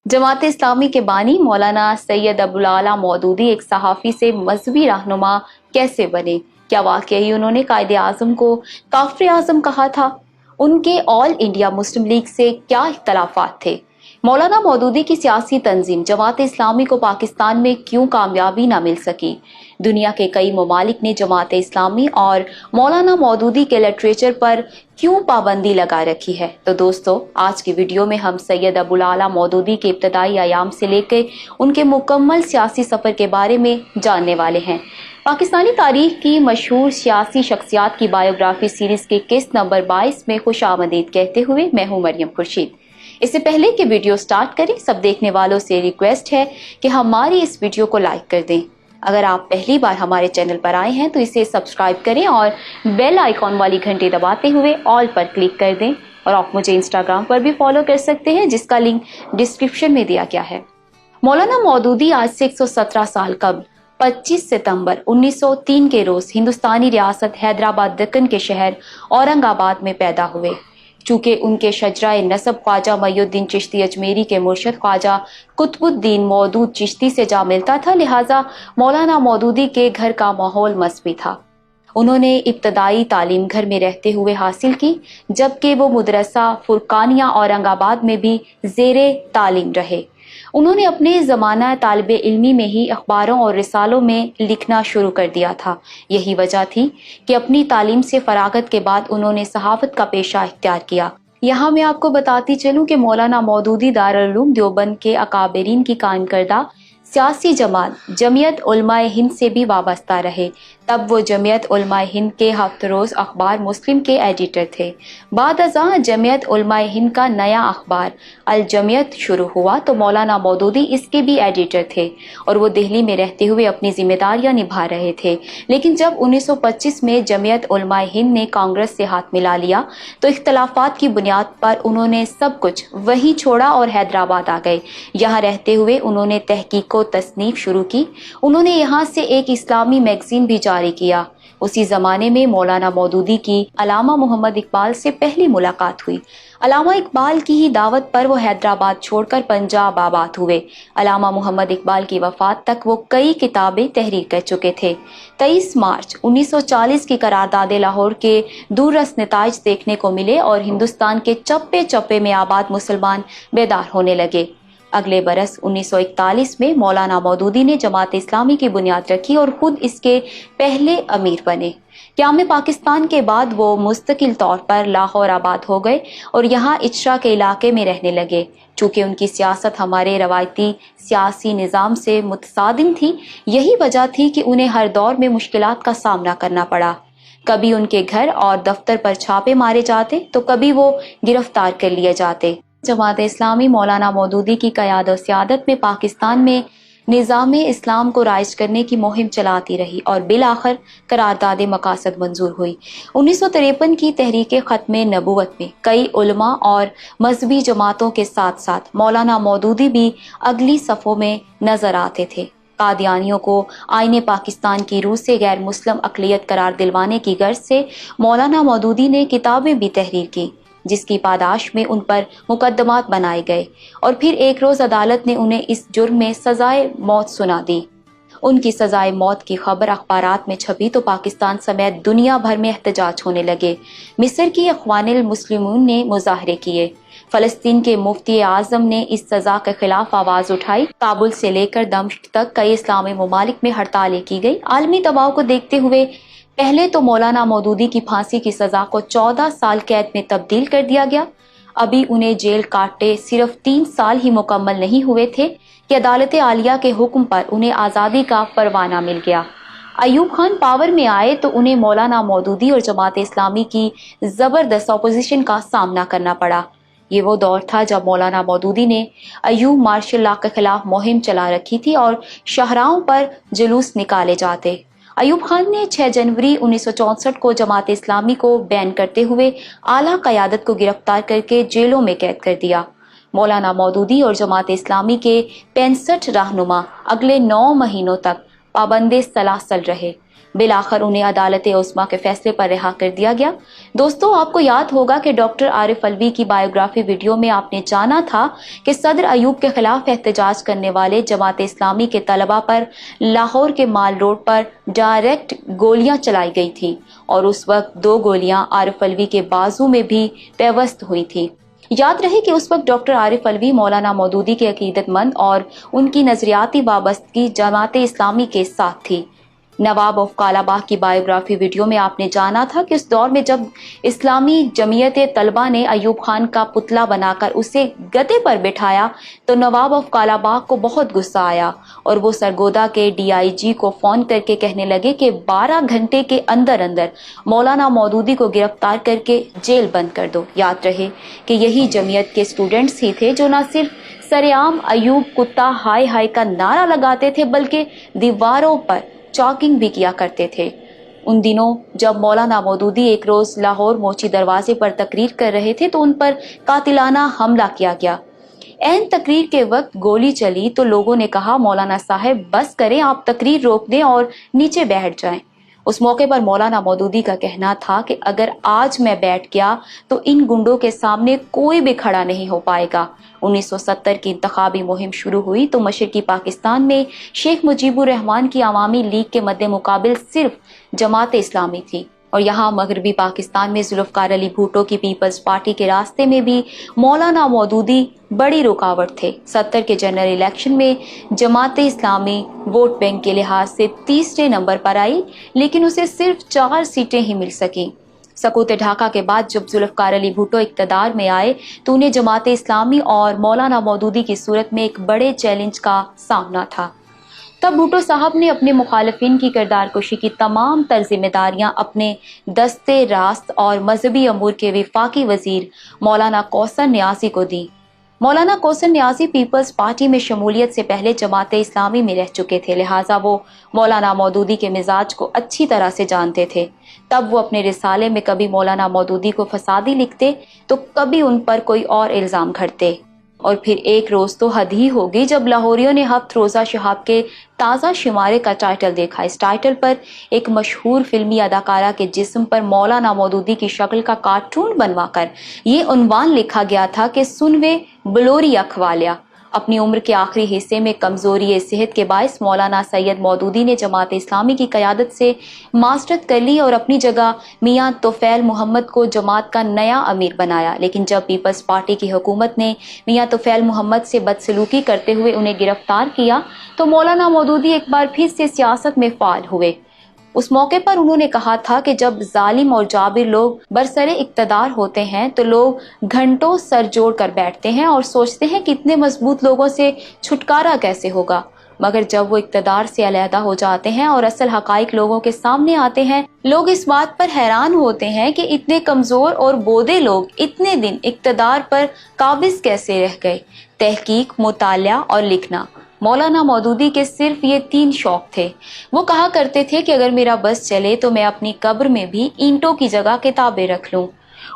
जमात इस्लामी के बानी मौलाना सैयद अबुल आला मौदूदी एक सहाफ़ी से मजहबी रहनुमा कैसे बने? क्या वाकई उन्होंने कायदे आज़म को काफ़िर आज़म कहा था? उनके ऑल इंडिया मुस्लिम लीग से क्या इख्तलाफात थे? मौलाना मौदूदी की सियासी तंजीम जमात इस्लामी को पाकिस्तान में क्यों कामयाबी ना मिल सकी? दुनिया के कई ममालिक ने जमात इस्लामी और मौलाना मौदूदी के लिटरेचर पर क्यों पाबंदी लगा रखी है? तो दोस्तों, आज की वीडियो में हम सैयद अबुल आला मौदूदी के इब्तदाई अयाम से लेकर उनके मुकम्मल सियासी सफ़र के बारे में जानने वाले हैं। पाकिस्तानी तारीख की मशहूर सियासी शख्सियात की बायोग्राफी सीरीज के किस्त नंबर 22 में खुश आमदीद कहते हुए मैं हूँ मरियम खुर्शीद। इससे पहले कि वीडियो स्टार्ट करें, सब देखने वालों से रिक्वेस्ट है कि हमारी इस वीडियो को लाइक कर दें। अगर आप पहली बार हमारे चैनल पर आए हैं तो इसे सब्सक्राइब करें और बेल आइकॉन वाली घंटी दबाते हुए ऑल पर क्लिक कर दें। और आप मुझे इंस्टाग्राम पर भी फॉलो कर सकते हैं, जिसका लिंक डिस्क्रिप्शन में दिया गया है। मौलाना मौदूदी आज से 117 साल कबल 25 सितंबर 1903 के रोज हिंदुस्तानी रियासत हैदराबाद दक्कन के शहर औरंगाबाद में पैदा हुए। चूँकि उनके शजराए नसब ख्वाजा मईउद्दीन चिश्ती अजमेरी के मुर्शद ख्वाजा कुतुबुद्दीन मौदूद चिश्ती से जा मिलता था, लिहाजा मौलाना मौदूदी के घर का माहौल मजहबी था। उन्होंने इब्तदाई तालीम घर में रहते हुए हासिल की, जबकि वो मदरसा फुरकानिया औरंगाबाद में भी ज़ेरे तालीम रहे। उन्होंने अपने ज़माना तालिबे इल्मी में ही अखबारों और रिसालों में लिखना शुरू कर दिया था। यही वजह थी कि अपनी तालीम से फरागत के बाद उन्होंने सहाफ़त का पेशा इख्तियार किया। यहाँ मैं आपको बताती चलूँ कि मौलाना मौदूदी दारुल उलूम देवबंद के अकाबरीन की कायम करदा सियासी जमात जमीयत उलमाए हिंद से भी वाबस्ता रहे। तब वो जमीयत उलमाए हिंद के हफ्त रोज़ अखबार मुस्लिम के एडिटर थे। बाद अज़ां जमीयत उलमाए हिंद का नया अखबार अल जमीयत शुरू हुआ तो मौलाना मौदूदी इसके भी एडिटर थे और वो दिल्ली में रहते हुए अपनी जिम्मेदारियां निभा रहे थे। लेकिन जब 1925 में जमीयत उलमाए हिंद ने कांग्रेस से हाथ मिला लिया तो इख्तलाफात की बुनियाद पर उन्होंने सब कुछ वहीं छोड़ा और हैदराबाद आ गए। यहाँ रहते हुए उन्होंने तहकीक व तसनीफ शुरू की। उन्होंने यहाँ से एक इस्लामी मैगजीन भी जारी किया। उसी जमाने में मौलाना मौदूदी की अलामा मोहम्मद इकबाल से पहली मुलाकात हुई। अलामा इकबाल की ही दावत पर वो हैदराबाद छोड़कर पंजाब आबाद हुए। अलामा मोहम्मद इकबाल की वफात तक वो कई किताबें तहरीर कर चुके थे। 23 मार्च 1940 की करारदाद लाहौर के दूररस नताइज देखने को मिले और हिंदुस्तान के चप्पे चप्पे में आबाद मुसलमान बेदार होने लगे। अगले बरस 1941 में मौलाना मौदूदी ने जमात इस्लामी की बुनियाद रखी और खुद इसके पहले अमीर बने। क़याम पाकिस्तान के बाद वो मुस्तकिल तौर पर लाहौर आबाद हो गए और यहाँ इचरा के इलाके में रहने लगे। चूँकि उनकी सियासत हमारे रवायती सियासी निज़ाम से मुतसादिम थी, यही वजह थी कि उन्हें हर दौर में मुश्किलात का सामना करना पड़ा। कभी उनके घर और दफ्तर पर छापे मारे जाते तो कभी वो गिरफ्तार कर लिए जाते। जमात इस्लामी मौलाना मौदूदी की क़यादत सियादत में पाकिस्तान में निज़ाम इस्लाम को राइज करने की मुहिम चलाती रही और बिल आखिर करारदाद मकासद मंजूर हुई। 1953 की तहरीक ख़त्म नबूवत में कई उलमा और मजहबी जमातों के साथ साथ मौलाना मौदूदी भी अगली सफ़ों में नजर आते थे। कादियानियों को आईने पाकिस्तान की रूह से गैर मुस्लिम अक़लियत करार दिलवाने की गर्ज से मौलाना मौदूदी ने किताबें भी तहरीर की, जिसकी पादाश में उन पर मुकदमात बनाए गए और फिर एक रोज़ अदालत ने उन्हें इस जुर्म में सजाए मौत सुना दी। उनकी सजाए मौत की खबर अखबारात में छपी तो पाकिस्तान समेत दुनिया भर में एहतजाज होने लगे। मिस्र की अख्वानुल मुस्लिमून ने मुजाहरे किए। फ़लस्तीन के मुफ्ती आज़म ने इस सज़ा के खिलाफ आवाज़ उठाई। काबुल से लेकर दमिश्क तक कई इस्लामी ममालिक में हड़तालें की गई। आलमी दबाव को देखते हुए पहले तो मौलाना मौदूदी की फांसी की सज़ा को 14 साल कैद में तब्दील कर दिया गया। अभी उन्हें जेल काटे सिर्फ 3 साल ही मुकम्मल नहीं हुए थे कि अदालत आलिया के हुक्म पर उन्हें आज़ादी का परवाना मिल गया। अयूब खान पावर में आए तो उन्हें मौलाना मौदूदी और जमात इस्लामी की ज़बरदस्त अपोजिशन का सामना करना पड़ा। ये वो दौर था जब मौलाना मौदूदी ने अयूब मार्शल लॉ के खिलाफ मुहिम चला रखी थी और शाहराहों पर जुलूस निकाले जाते। अयूब खान ने 6 जनवरी 1964 को जमात इस्लामी को बैन करते हुए आला क़यादत को गिरफ्तार करके जेलों में कैद कर दिया। मौलाना मौदूदी और जमात इस्लामी के 65 रहनुमा अगले 9 महीनों तक पाबंदे सलासल रहे। बिलाखिर उन्हें अदालत उस्मा के फैसले पर रिहा कर दिया गया। दोस्तों, आपको याद होगा कि डॉक्टर आरिफ अलवी की बायोग्राफी वीडियो में आपने जाना था कि सदर अयूब के खिलाफ एहतजाज करने वाले जमात इस्लामी के तलबा पर लाहौर के माल रोड पर डायरेक्ट गोलियां चलाई गई थी और उस वक्त 2 गोलियां आरिफ अलवी के बाजू में भी पेवस्त हुई थी। याद रहे कि उस वक्त डॉक्टर आरिफ अलवी मौलाना मौदूदी के अकीदतमंद और उनकी नजरियाती वाबस्तगी जमात इस्लामी के साथ थी। नवाब ऑफ कालाबाग की बायोग्राफी वीडियो में आपने जाना था कि उस दौर में जब इस्लामी जमीयत तलबा ने अयूब खान का पुतला बनाकर उसे गधे पर बिठाया तो नवाब ऑफ कालाबाग को बहुत गुस्सा आया और वो सरगोदा के DIG को फोन करके कहने लगे कि 12 घंटे के अंदर अंदर मौलाना मौदूदी को गिरफ्तार करके जेल बंद कर दो। याद रहे कि यही जमीयत के स्टूडेंट्स ही थे जो न सिर्फ सरेआम अयूब कुत्ता हाय हाय का नारा लगाते थे बल्कि दीवारों पर चॉकिंग भी किया करते थे। उन दिनों जब मौलाना मौदूदी एक रोज लाहौर मोची दरवाजे पर तकरीर कर रहे थे तो उन पर कातिलाना हमला किया गया। ऐन तकरीर के वक्त गोली चली तो लोगों ने कहा, मौलाना साहब बस करें, आप तकरीर रोक दें और नीचे बैठ जाएं। उस मौके पर मौलाना मौदूदी का कहना था कि अगर आज मैं बैठ गया तो इन गुंडों के सामने कोई भी खड़ा नहीं हो पाएगा। 1970 की इंतखाबी मुहिम शुरू हुई तो मशरकी पाकिस्तान में शेख मुजीबुर रहमान की अवामी लीग के मद्दे मुकाबिल सिर्फ जमात इस्लामी थी और यहाँ मगरबी पाकिस्तान में जुल्फकार अली भुट्टो की पीपल्स पार्टी के रास्ते में भी मौलाना मौदूदी बड़ी रुकावट थे। 70 के जनरल इलेक्शन में जमात इस्लामी वोट बैंक के लिहाज से तीसरे नंबर पर आई, लेकिन उसे सिर्फ 4 सीटें ही मिल सकी। सकूत ढाका के बाद जब जुल्फकार अली भुट्टो इक़्तिदार में आए तो उन्हें जमात इस्लामी और मौलाना मौदूदी की सूरत में एक बड़े चैलेंज का सामना था। तब भुट्टो साहब ने अपने मुखालिफिन की किरदार कुशी की तमाम तर जिम्मेदारियां अपने दस्ते रास्त और मजहबी अमूर के वफाकी वजीर मौलाना कौसर न्याजी को दी। मौलाना कौसर न्याजी पीपल्स पार्टी में शमूलियत से पहले जमात इस्लामी में रह चुके थे, लिहाजा वो मौलाना मौदूदी के मिजाज को अच्छी तरह से जानते थे। तब वो अपने रिसाले में कभी मौलाना मौदूदी को फसादी लिखते तो कभी उन पर कोई और इल्जाम घड़ते। और फिर एक रोज तो हद ही हो गई जब लाहौरियों ने हफ्त रोजा शहाब के ताज़ा शुमारे का टाइटल देखा। इस टाइटल पर एक मशहूर फिल्मी अदाकारा के जिस्म पर मौलाना मौदूदी की शक्ल का कार्टून बनवाकर ये उन्वान लिखा गया था कि सुनवे बलोरी अखवालिया। अपनी उम्र के आखिरी हिस्से में कमजोरी सेहत के बायस मौलाना सैयद मौदूदी ने जमात इस्लामी की क़यादत से मास्टरत कर ली और अपनी जगह मियां तोफैल मोहम्मद को जमात का नया अमीर बनाया। लेकिन जब पीपल्स पार्टी की हुकूमत ने मियां तोफैल मोहम्मद से बदसलूकी करते हुए उन्हें गिरफ्तार किया तो मौलाना मौदूदी एक बार फिर से सियासत में फाल हुए। उस मौके पर उन्होंने कहा था कि जब जालिम और जाबिर लोग बरसरे इक्तदार होते हैं तो लोग घंटों सर जोड़ कर बैठते हैं और सोचते हैं कि इतने मजबूत लोगों से छुटकारा कैसे होगा, मगर जब वो इक्तदार से अलहदा हो जाते हैं और असल हकाइक लोगों के सामने आते हैं, लोग इस बात पर हैरान होते हैं कि इतने कमजोर और बोदे लोग इतने दिन इक्तदार पर काबिज कैसे रह गए। तहकीक, मुतालिया और लिखना, मौलाना मौदूदी के सिर्फ ये 3 शौक थे। वो कहा करते थे कि अगर मेरा बस चले तो मैं अपनी कब्र में भी ईंटों की जगह किताबें रख लूं।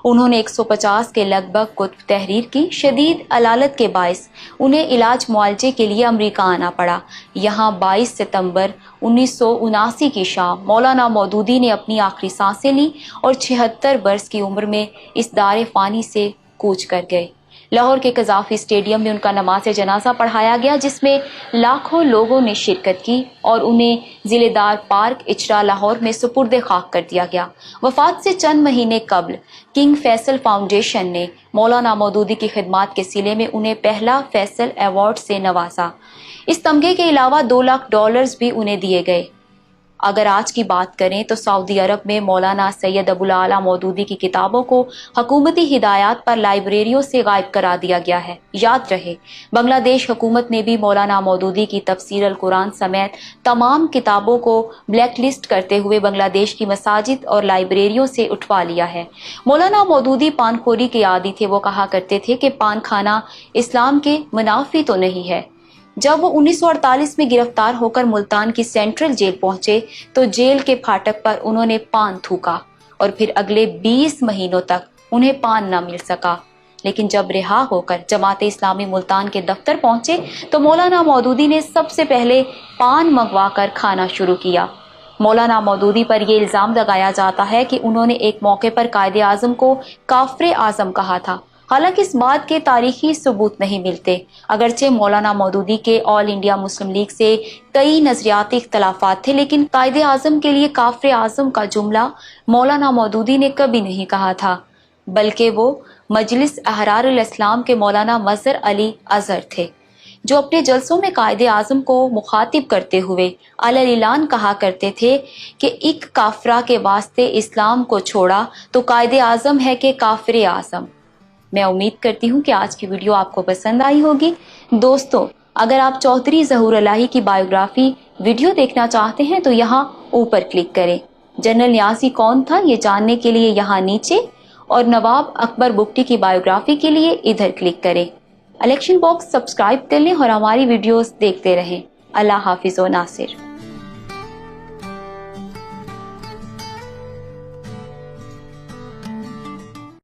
उन्होंने 150 के लगभग कुतुब तहरीर की। शदीद अलालत के बायस उन्हें इलाज मुआलजे के लिए अमेरिका आना पड़ा। यहाँ 22 सितंबर 1979 की शाम मौलाना मौदूदी ने अपनी आखिरी सांसें ली और 76 बरस की उम्र में इस दारे फानी से कूच कर गए। लाहौर के कजाफी स्टेडियम में उनका नमाज जनाजा पढ़ाया गया, जिसमें लाखों लोगों ने शिरकत की और उन्हें जिलेदार पार्क इचरा लाहौर में सुपुर्द खाक कर दिया गया। वफात से चंद महीने कबल किंग फैसल फाउंडेशन ने मौलाना मौदूदी की खिदमात के सिले में उन्हें पहला फैसल अवार्ड से नवाजा। इस तमगे के अलावा $2 लाख भी उन्हें दिए गए। अगर आज की बात करें तो सऊदी अरब में मौलाना सैयद अबुल आला मौदूदी की किताबों को हुकूमती हिदायत पर लाइब्रेरियों से गायब करा दिया गया है। याद रहे, बांग्लादेश हुकूमत ने भी मौलाना मौदूदी की तफसीर अल कुरान समेत तमाम किताबों को ब्लैक लिस्ट करते हुए बांग्लादेश की मसाजिद और लाइब्रेरियों से उठवा लिया है। मौलाना मौदूदी पानखोरी के आदी थे। वो कहा करते थे कि पान खाना इस्लाम के मुनाफी तो नहीं है। जब वो 1948 में गिरफ्तार होकर मुल्तान की सेंट्रल जेल पहुंचे तो जेल के फाटक पर उन्होंने पान थूका और फिर अगले 20 महीनों तक उन्हें पान न मिल सका। लेकिन जब रिहा होकर जमात इस्लामी मुल्तान के दफ्तर पहुंचे तो मौलाना मौदूदी ने सबसे पहले पान मंगवा कर खाना शुरू किया। مولانا مودودی پر یہ الزام لگایا جاتا ہے کہ انہوں نے ایک موقع پر قائد اعظم کو کافر اعظم کہا تھا، حالانکہ اس بات کے تاریخی ثبوت نہیں ملتے۔ اگرچہ مولانا مودودی کے آل انڈیا مسلم لیگ سے کئی نظریاتی اختلافات تھے، لیکن قائد اعظم کے لیے کافر اعظم کا جملہ مولانا مودودی نے کبھی نہیں کہا تھا، بلکہ وہ مجلس احرار الاسلام کے مولانا مظہر علی اظہر تھے، جو اپنے جلسوں میں قائد اعظم کو مخاطب کرتے ہوئے علی اعلان کہا کرتے تھے کہ ایک کافرہ کے واسطے اسلام کو چھوڑا تو قائد اعظم ہے کہ کافر اعظم۔ میں امید کرتی ہوں کہ آج کی ویڈیو آپ کو پسند آئی ہوگی۔ دوستو، اگر آپ چودھری ظہور الہی کی بایوگرافی ویڈیو دیکھنا چاہتے ہیں تو یہاں اوپر کلک کریں۔ جنرل نیازی کون تھا یہ جاننے کے لیے یہاں نیچے، اور نواب اکبر بگٹی کی بایوگرافی کے لیے ادھر کلک کریں۔ الیکشن باکس سبسکرائب کر لیں اور ہماری ویڈیوز دیکھتے رہیں۔ اللہ حافظ و ناصر۔